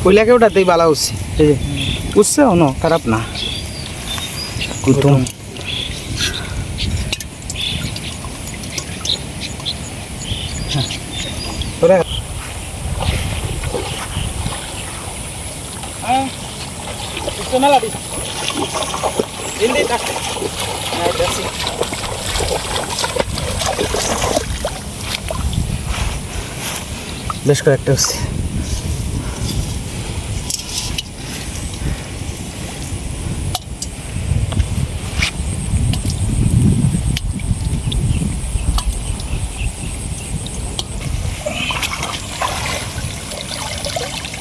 কইলাকে ওটাতেই বালা উঠছে, এই যে উঠছে অন খারাপ না কুতুম। বেশ কয়েকটা হচ্ছে।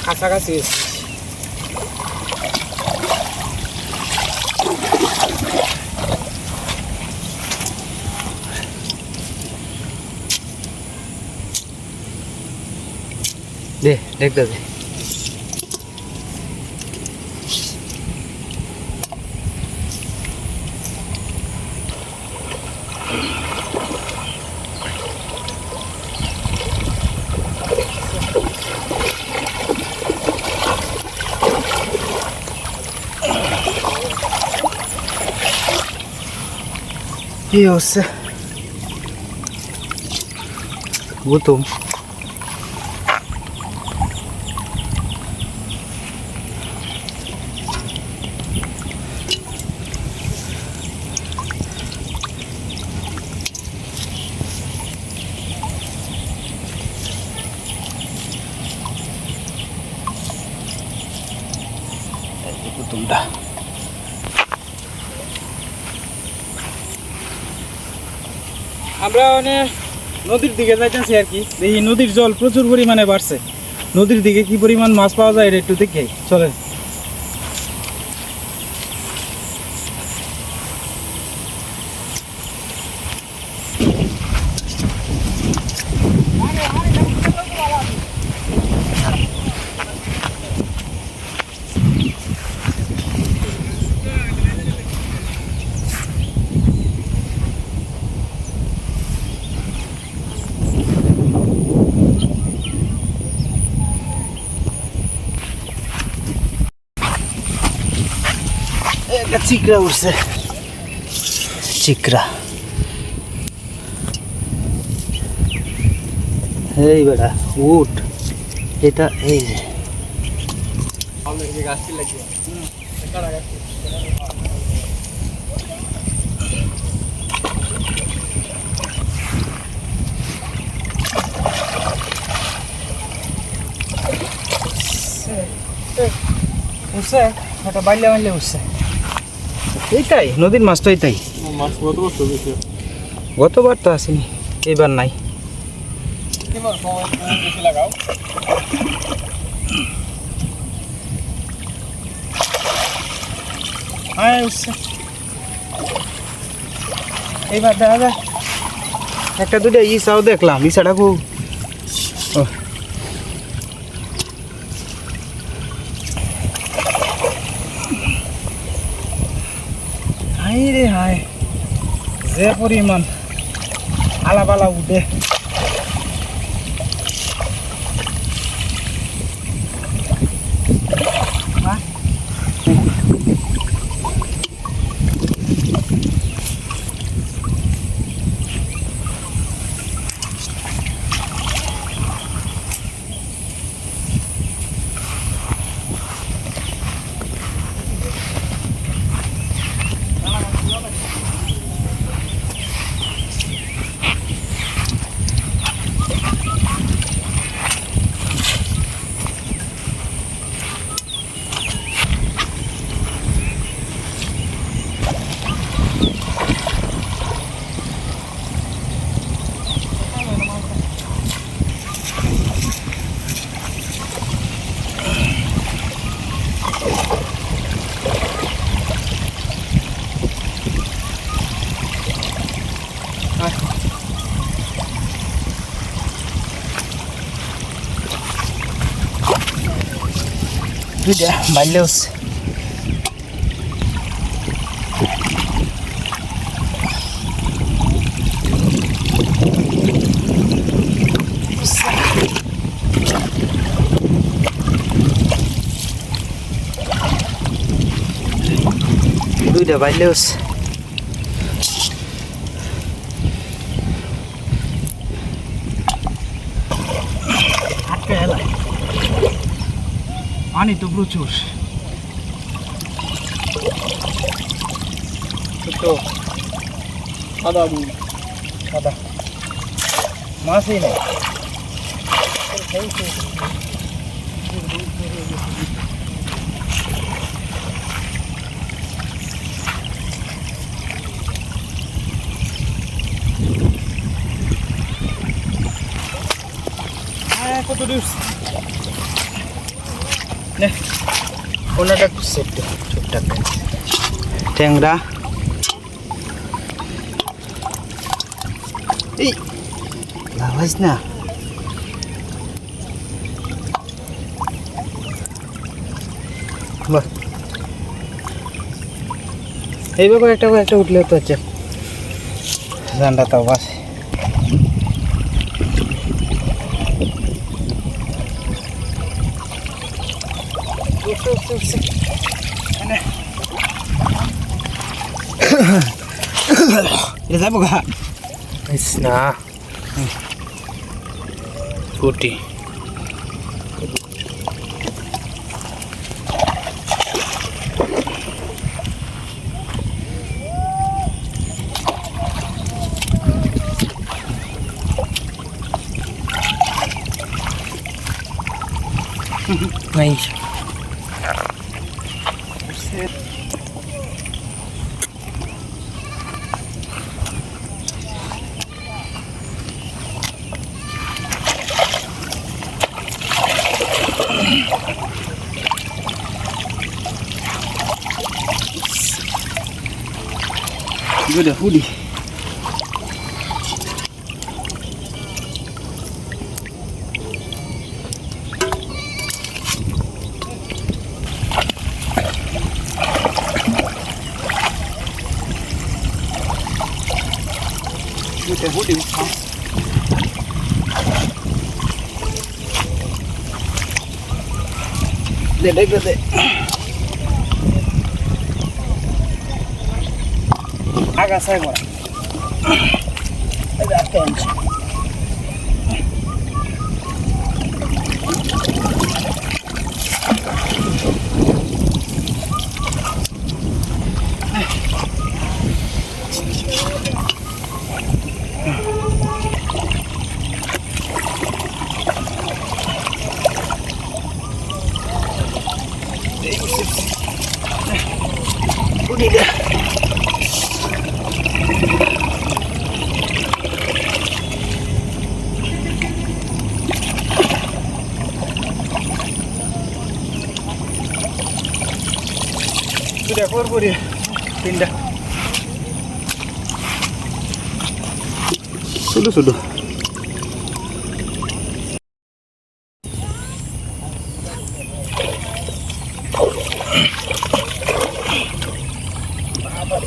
কাছাকাছি দে দেখতে দে। কি হচ্ছে গুতুম? গুতুমটা আমরা মানে নদীর দিকে যাইতেছি আর কি। এই নদীর জল প্রচুর পরিমাণে বাড়ছে। নদীর দিকে কি পরিমাণ মাছ পাওয়া যায় এটা একটু দেখে চলেন। একটা চিকরা উঠছে, চিকরা। এই বেটা উঠ, এটা এই যে উঠছে, এটা বাইলে বাইলে উঠছে। এইটাই নদীর মাছ তো, এইটাই গতবার তো আসেনি, এইবার নাই। হ্যাঁ উঠছে, এইবার দেখা যায়। একটা দুটো ইসাও দেখলাম, ইসাটা খুব হাই রে হাই, যে পরিমাণ আলাপালা উঠে। দুইটা বাইলে হচ্ছে দুইটা বাইলে হচ্ছে আটকে এলা পানি তো প্রচুর তো সাদা সাদা মাছই নেই কত ডিউস নে ওনাটা সেট ঠিকঠাক ট্যাংরা এই লাভাইস না বাহ এইভাবে একটা উঠলে তো হচ্ছে জানটা তাও বাস যাবো গা না পুটি Nice. Good hoodie. Good hoodie. Dede. Agak saya gua. Ada tension. Udah dah. Sudah pur dia pindah. Sudah.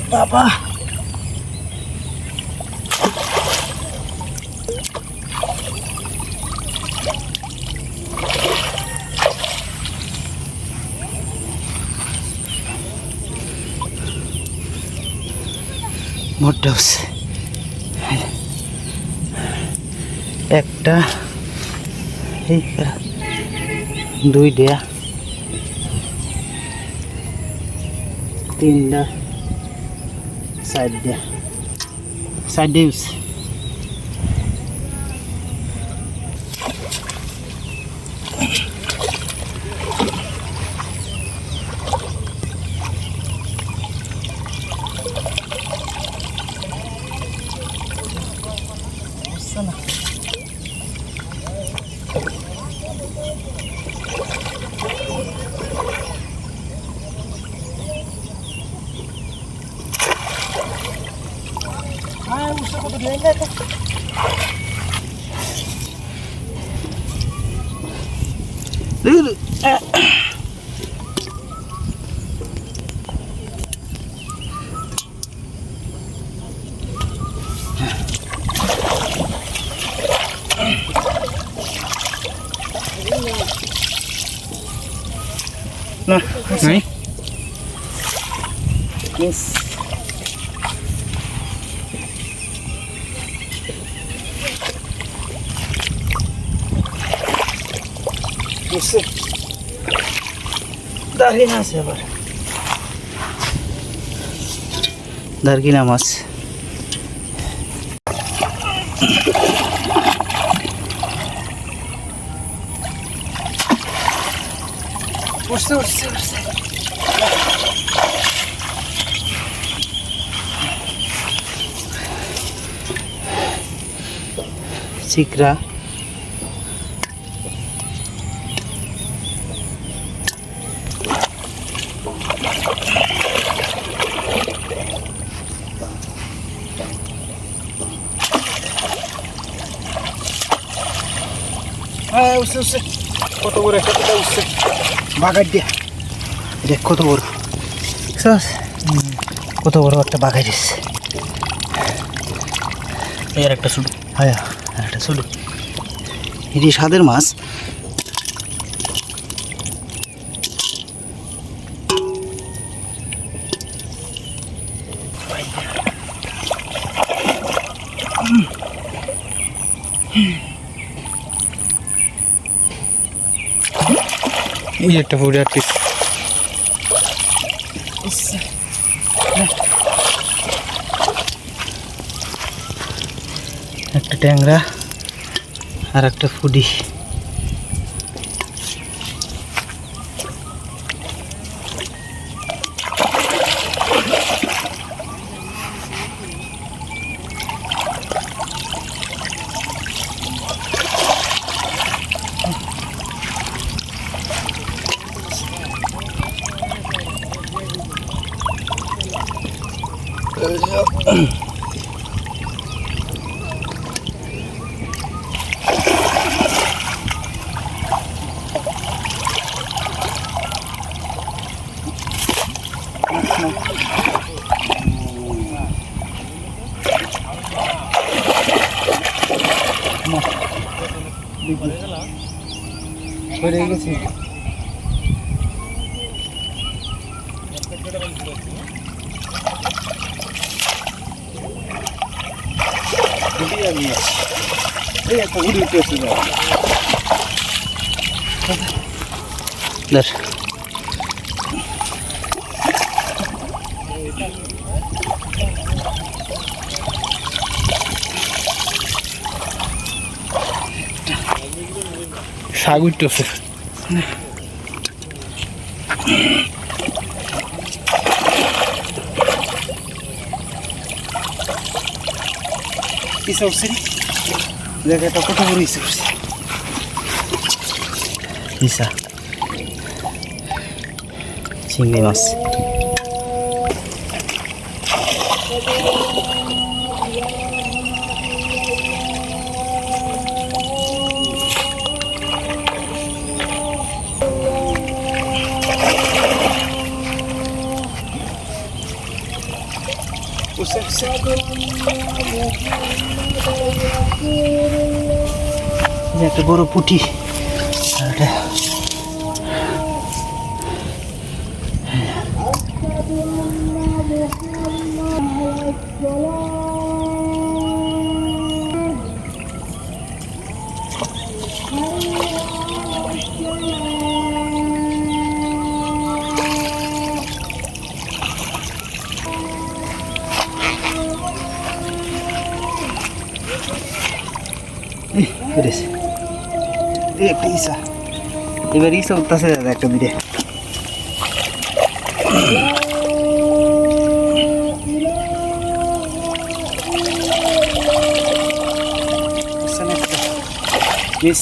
Apa? Modus. একটা এই দুই দেয়া তিনটা side views sana gusto ko din na ito. না নাই মিস বুঝছে দাঁড়িয়ে আছে আবার দার্গিনা মাছ উঠছে উঠছে উঠছে চিকরা হ্যাঁ উঠছে উঠছে কত বড় একটা উঠছে বাগার দিয়া দেখ কত বড় কত বড় একটা বাগাই দিচ্ছে এর একটা শুধু হ্যাঁ একটা ছোট এটি স্বাদের মাছ এই একটা ফুড আর্টিস্ট একটা ট্যাংরা আর একটা ফুডি পড়ে গেছি ধর শাক উঠতেছে কি সবসে জায়গাটা কত বড় ইসে করছে ইসা চিংড়ি মাছ একটা বড় পুঁটি একটা ইসা এবার ইসা উঠতেছে দাদা একটা বিড়ে মিস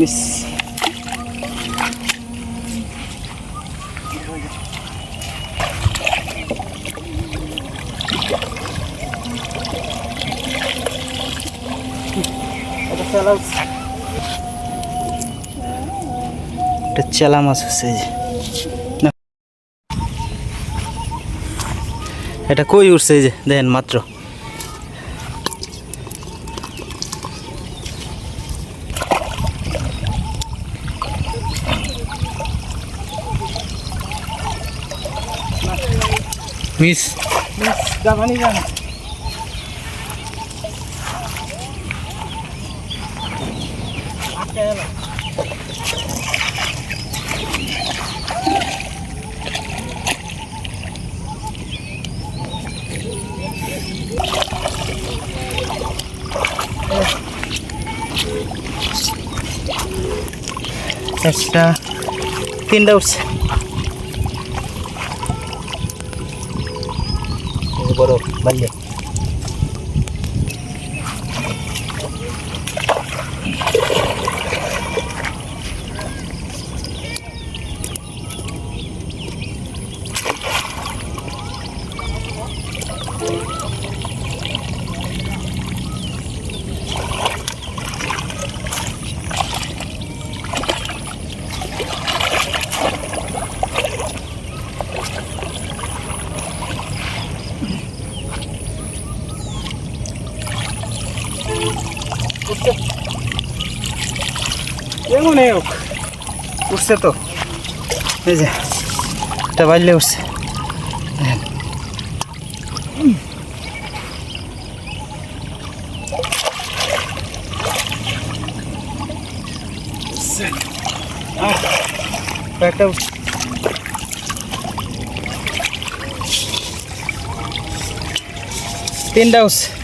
মিস এটা চেলা মাছ হচ্ছে এই যে না, এটা কই উঠছে এই যে দেখেন মাত্র মিস জামানি জানা একটা তিনটা উঠছে বড় বাড়িয়ে কেমন হোক উঠছে তো এই যে এটা বাজলে উঠছে একটা তিনটা উঠছে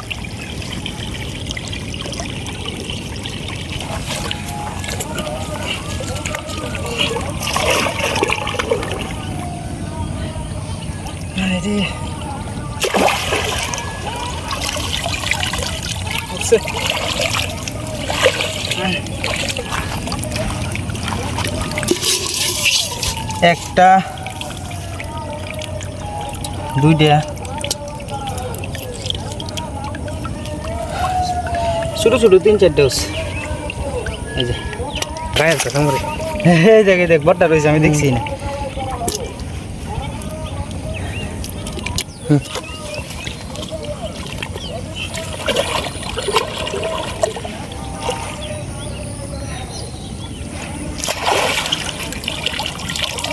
উঠছে একটা দুইটা ছোট ছোট তিন চারটে হচ্ছে এই যে গায়ের কথা মরে এই দেখ এই দেখ বড়টা রয়েছে আমি দেখছি না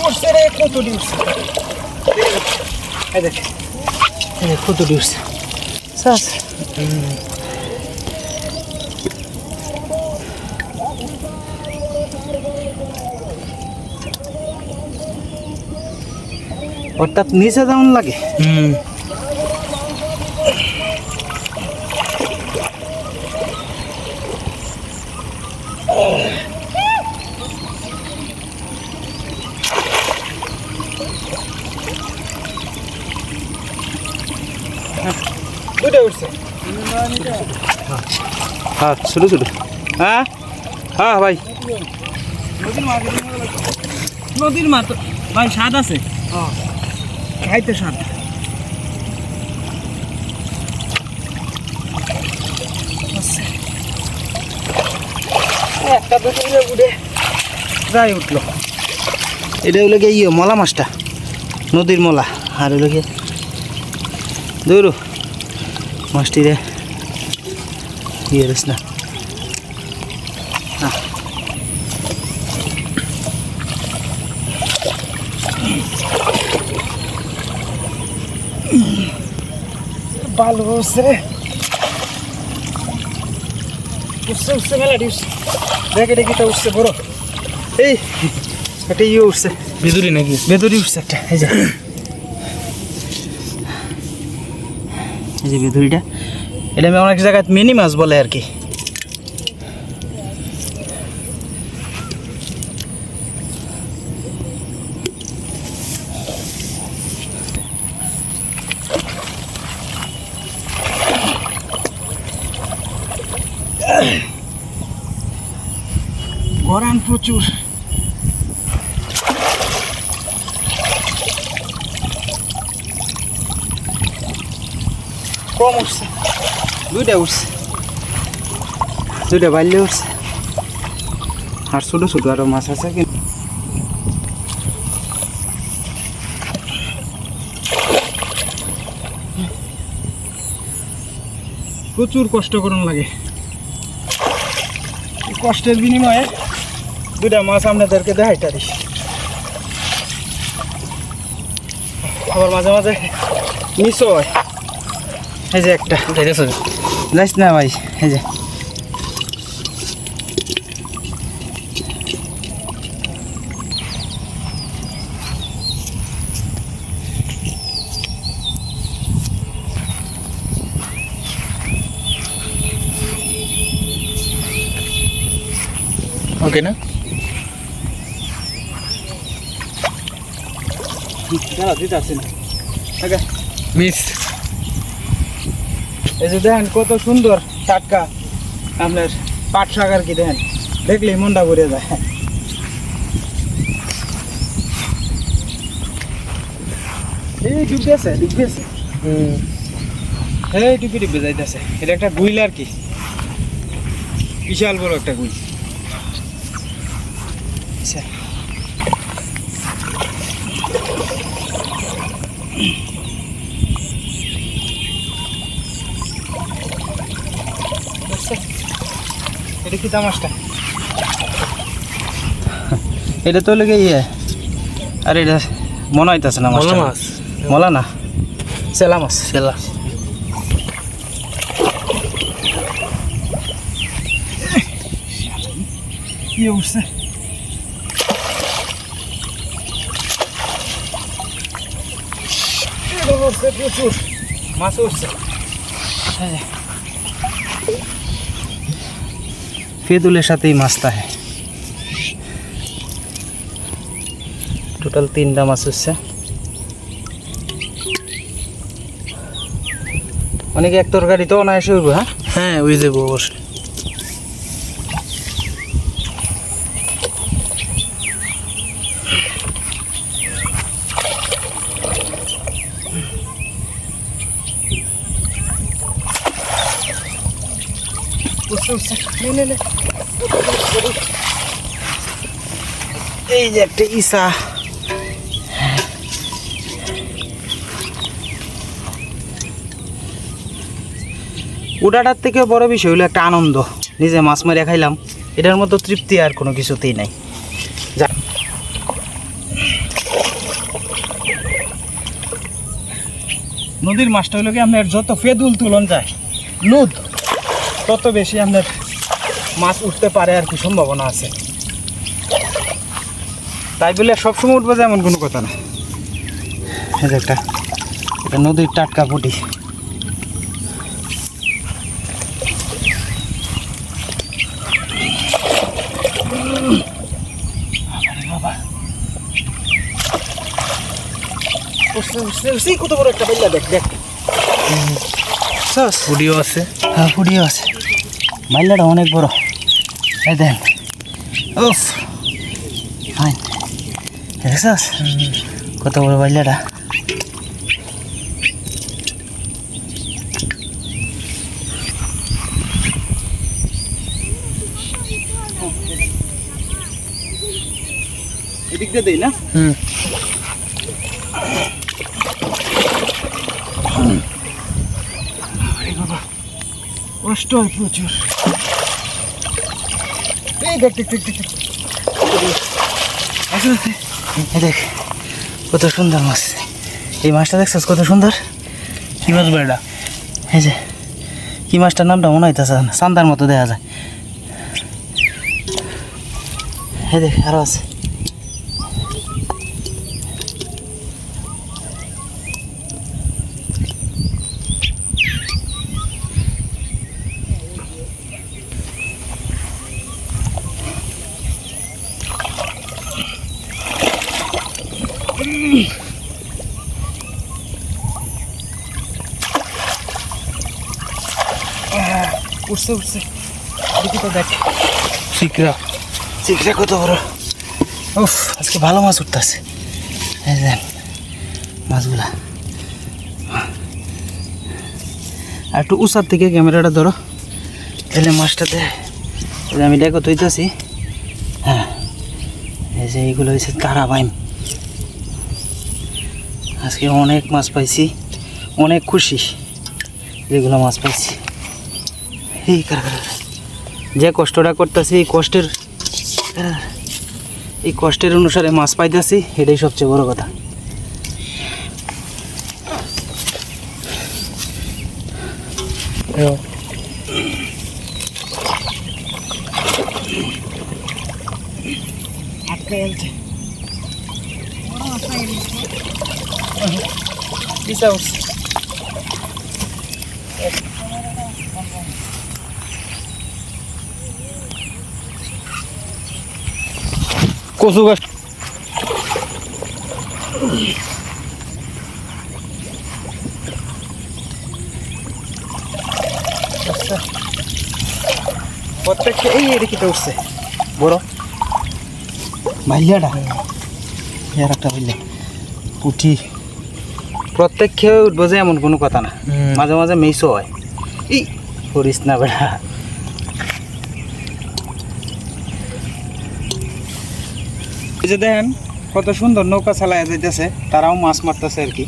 উঠছে রে কত উঠছে এই দেখ কত উঠছে সাস অর্থাৎ নিচে যেমন লাগে দুটো উঠছে হ্যাঁ ছোটো ছোটো হ্যাঁ হ্যাঁ ভাই নদীর মাছ ভাই স্বাদ আছে খাইতে স্বাদ একটা দুটো উঠে যাই উঠলো এটা হলো গিয়ে ইয়ে মলা মাছটা নদীর মলা আর হলো গিয়ে দৌড়ো মাছটিরে ইয়ে রেস না ভালো উঠছে রে উঠছে উঠছে মেলাটি উঠছে দেখ এটা কিটা উঠছে বড় এই একটা ইয়ে উঠছে বেদুরি নাকি বেদুরি উঠছে একটা এই যে বেদুরিটা এটা আমি অনেক জায়গায় মিনি মাছ বলে আর কি গরান প্রচুর। কম উঠছে, দুইটা উঠছে, দুইটা বাইলে উঠছে। আর ছোটো ছোটো আরো মাছ আছে কিন্তু প্রচুর কষ্ট করুন লাগে। কষ্টের বিনিময়ে দুইটা মাছ আপনাদেরকে দেখাই তারি। আবার মাঝে মাঝে মিসও হয়। এই যে একটা যাইস না ভাই, এই যে ওকে না দাঁড়া দিতে আসছে না। ওকে মিস। এই যে দেখেন কত সুন্দর টাটকা আপনার পাট শাক আর কি, দেখেন দেখলেই মনটা ভরে যায়। এই ডুবে আছে, ডুবে আছে, এই ডুবে ডুবে যাইতেছে। এটা একটা গুইল আর কি, বিশাল বড় একটা গুইল। আচ্ছা এটা কি তামাশটা? এটা তো লেগে ইয়ে, আর এটা মনে হইতেছে না মলা মাছটা। মাছ, মলা না, সেলা মাছ। সেলা। কি উঠছে? প্রচুর মাছ উঠছে। ফেদুলের সাথেই মাছটা হয়। টোটাল 3টা মাছ উঠছে। অনেকে এক তরকারি তো অনায়াসে হইব। হ্যাঁ হ্যাঁ ওই যাবো অবশ্যই। এই যে একটা ইসা, ওটাটার থেকে বড় বিষয় হলো একটা আনন্দ। নিজে মাছ মারে খাইলাম, এটার মতো তৃপ্তি আর কোনো কিছুতেই নাই। যা নদীর মাছটা হলো কি আপনার যত ফেদুল তুলন যায় লুদ, তত বেশি আপনার মাছ উঠতে পারে আর কি, সম্ভাবনা আছে। তাই বলে সবসময় উঠবে এমন কোনো কথা না। এই যে একটা এটা নদীর টাটকা পুঁটি। কত বড় একটা বেল্লা, দেখ দেখ ভিডিও আছে। হ্যাঁ পুডিও আছে, মাইলাটা অনেক বড়। এই দেন, উফ ফাইন, দেখছস কত বড় মাইলাটা। এদিক দিয়ে দেই না? কষ্ট হয় প্রচুর। এই দেখ দেখ দেখ দেখ, এই দেখ কত সুন্দর মাছ। এই মাছটা দেখছিস কত সুন্দর? কি মাছ বেড়া? এই যে কি মাছটার নামটা মনে হইতেছে না, চান্দার মতো দেখা যায়। এই দেখ আরো আছে। উঠছে উঠছে, দেখি তো দেখ। শিকরা চিকটা কত বড়! উফ, আজকে ভালো মাছ উঠতেছে। এই দেন মাছগুলা। আর একটু উঁচার থেকে ক্যামেরাটা ধরো, তাহলে মাছটাতে আমি দেখো তৈতেছি। হ্যাঁ, এই যে এইগুলো হচ্ছে কারাবাইন। আজকে অনেক মাছ পাইছি, অনেক খুশি যেগুলো মাছ পাইছি। এই যে কষ্টটা করতেছি, এই কষ্টের অনুসারে মাছ পাইতেছি, এটাই সবচেয়ে বড় কথা। কচু গাছ প্রত্যেকটা এই এদিকে উঠছে বড় ভাইয়াটা, আর একটা ভাইয়া পুঁটি। প্রত্যেক খেয়ে উঠবো যে এমন কোনো কথা না, মাঝে মাঝে মিসও হয়। এই করিস না বেড়া। এই যে দেখেন কত সুন্দর নৌকা চালায় যাইতেছে, তারাও মাছ মারতেছে আর কি,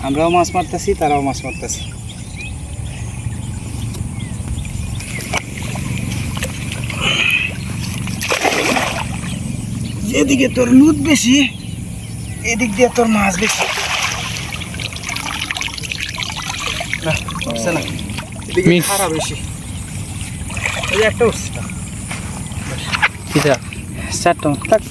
আমরাও মাছ মারতেছি, তারাও মাছ মারতেছি। যেদিকে তোর লুট বেশি, এদিক দিয়ে তোর মাছ বেশি। না এদিকে খারা বেশি। এই একটা উঠছে, চারটা থাক।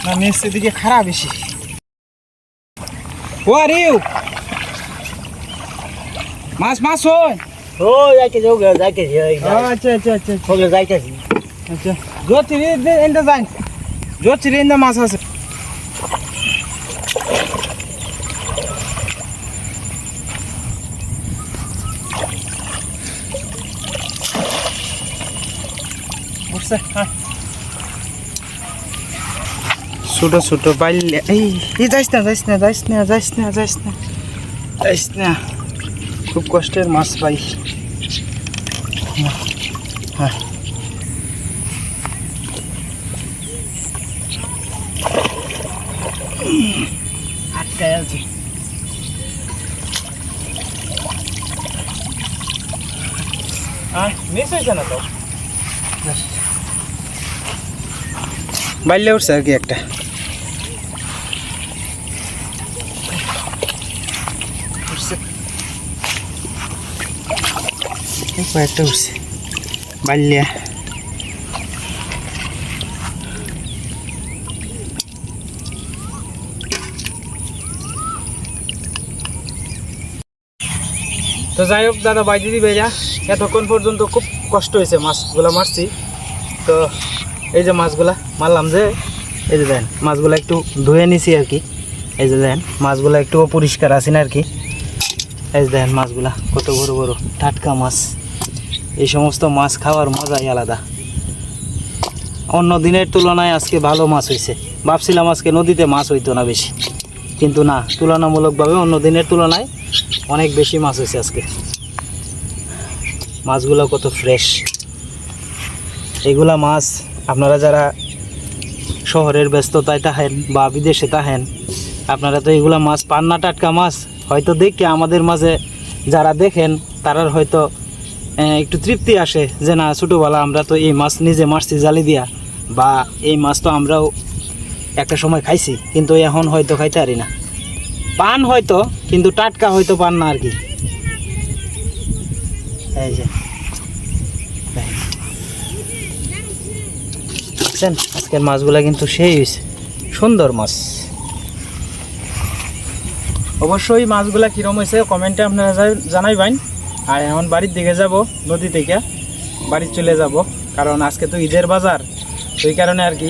না মেস এদিকে খারাপ বেশি। ও আরে মাছ মাছ হয়। ও যাইতে যাও যাইতে যাই। আচ্ছা আচ্ছা আচ্ছা ওগুলো যাইতেছি। আচ্ছা জোচিরে এন্ড যাই, জোচিরে এন্ড মাছ আছে। বুঝছে হ্যাঁ, ছোট ছোট বাইলে। এই যাইস না যাইস না যাইস না যাইস না যাইস না যাইস না, খুব কষ্টের মাছ পাই। হ্যাঁ আটকায় আছে। হ্যাঁ মিস হয়েছে না তো, বাইলে উঠছে আর কি একটা। কয়েকটা উঠছে বাইলিয়া। তো যাই হোক দাদা, বাই দিদি ভাইরা, এতক্ষণ পর্যন্ত খুব কষ্ট হয়েছে মাছগুলা মারছি। তো এই যে মাছগুলা মারলাম, যে এই যে দেন মাছগুলা একটু ধুয়ে নিছি আর কি। এই যে দেন মাছগুলা একটু পরিষ্কার আছে না আর কি। এই যে দেন মাছগুলা কত বড় বড় টাটকা মাছ। এই সমস্ত মাছ খাওয়ার মজাই আলাদা। অন্য দিনের তুলনায় আজকে ভালো মাছ হয়েছে। ভাবছিলাম আজকে নদীতে মাছ হইতো না বেশি, কিন্তু না, তুলনামূলকভাবে অন্য দিনের তুলনায় অনেক বেশি মাছ হয়েছে আজকে। মাছগুলো কত ফ্রেশ। এগুলা মাছ আপনারা যারা শহরের ব্যস্ততায় থাকেন বা বিদেশে থাকেন, আপনারা তো এগুলা মাছ পান না, টাটকা মাছ। হয়তো দেখে আমাদের মাঝে যারা দেখেন তারার হয়তো একটু তৃপ্তি আসে যে না, ছোটোবেলা আমরা তো এই মাছ নিজে মারছি জালি দিয়া, বা এই মাছ তো আমরাও একটা সময় খাইছি, কিন্তু এখন হয়তো খাইতে পারি না। পান হয়তো, কিন্তু টাটকা হয়তো পান না আর কি। এই যে দেখছেন আজকের মাছগুলা কিন্তু সেই সুন্দর মাছ। অবশ্যই মাছগুলা কীরকম হয়েছে কমেন্টে আপনারা জানাইবেন। আর এখন বাড়ির দিকে যাব, নদী থেকে বাড়ি চলে যাব, কারণ আজকে তো ঈদের বাজার। সেই কারণে আর কি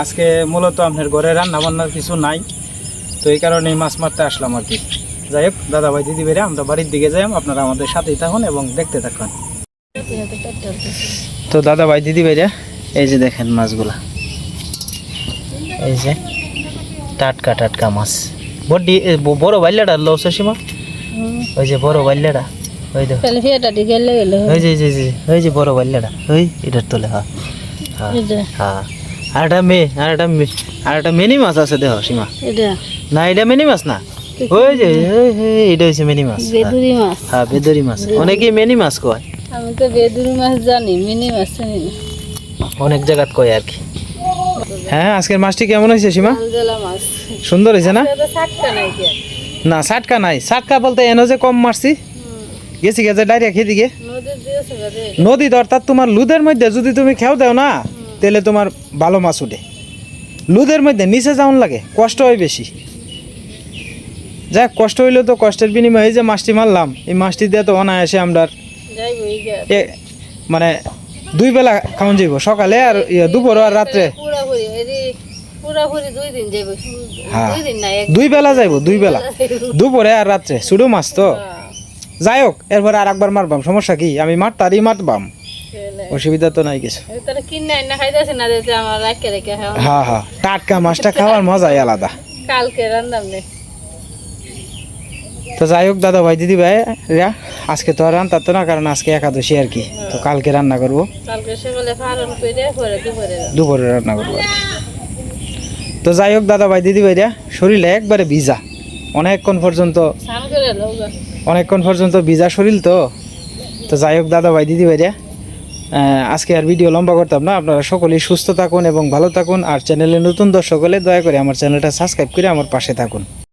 আজকে মূলত আপনার ঘরে রান্না বান্নার কিছু নাই। তো এই কারণেই মাছ মারতে আসলাম আর কি। যাই হোক দাদা ভাই দিদি ভাইরা আমরা বাড়ির দিকে যাই, আপনারা আমাদের সাথেই থাকুন এবং দেখতে থাকুন। তো দাদা ভাই দিদি ভাইরা এই যে দেখেন মাছগুলা, এই যে টাটকা টাটকা মাছ। বড্ডি বড় বাইলাটা লস সীমা, ওই যে বড় বাইলাটা, ওই দেখো ওই যে বড় বাইলাটা, ওই এটার তোলে। হ্যাঁ হ্যাঁ আর একটা মিনি মাছ আছে দেখো সীমা। না এটা মিনি মাছ না, ওই যে এটা হচ্ছে মিনি মাছ। হ্যাঁ বেদুরি মাছ, অনেকেই মিনি মাছ কয়। আমি তো বেদুরি মাছ জানি, মিনি মাছ জানি না। অনেক জায়গাত কয় আর কি। হ্যাঁ আজকের মাছটি কেমন হয়েছে সীমা? জলা মাছ সুন্দর হয়েছে না? সাতটা নাই কে? না সাটকা নাই, সাটকা বলতে এনে যে কম মারছি গেছি গেছে ডাইরেক্ট খেদিকে নদীর দিয়েছে রে। নদী অর্থাৎ তোমার লুদের মধ্যে যদি তুমি খেও দাও না তাহলে তোমার ভালো মাছ উঠে। লুদের মধ্যে নিচে যাওন লাগে, কষ্ট হয় বেশি। যাক কষ্ট হইলেও তো কষ্টের বিনিময়ে এই যে মাছটি মারলাম, এই মাছটি দিয়ে তো অনায়াসে আমরা যাইবই গে। মানে 2 বেলা খাওয়ান যাইব, সকালে আর দুপুর আর রাত্রে। পুরাপুরি পুরাপুরি 2 দিন যাইবো। হ্যাঁ 2 দিন না, 2 বেলা যাইব, 2 বেলা দুপুরে আর রাত্রে। ছোটো মাছ তো যাই হোক, এরপরে আর একবার মারবাম, সমস্যা কি? আমি মারতারই মারবাম, অসুবিধা তো নাই কিছু। তাহলে কিনে না খাইতেছে না দিতে আমার রাখে রেখে। হ্যাঁ হ্যাঁ টাটকা মাছটা খাওয়ার মজাই আলাদা। কালকে রান্নাম নেই। তো যাই হোক দাদা ভাই দিদি ভাই আজকে তো আর রান্না তো না, কারণ আজকে একাদশী আর কি। তো কালকে রান্না করবো, কালকে সকালে পালন করে পরে দুপুরে রান্না করবো আর কি। তো যাই হোক দাদা ভাই দিদি ভাইরা শরীরে একবারে ভিজা, অনেকক্ষণ পর্যন্ত ভিজা শরীর। তো যাই হোক দাদা ভাই দিদি ভাইরা আজকে আর ভিডিও লম্বা করতাম না। আপনারা সকলেই সুস্থ থাকুন এবং ভালো থাকুন। আর চ্যানেলে নতুন দর্শক হলে দয়া করে আমার চ্যানেলটা সাবস্ক্রাইব করে আমার পাশে থাকুন।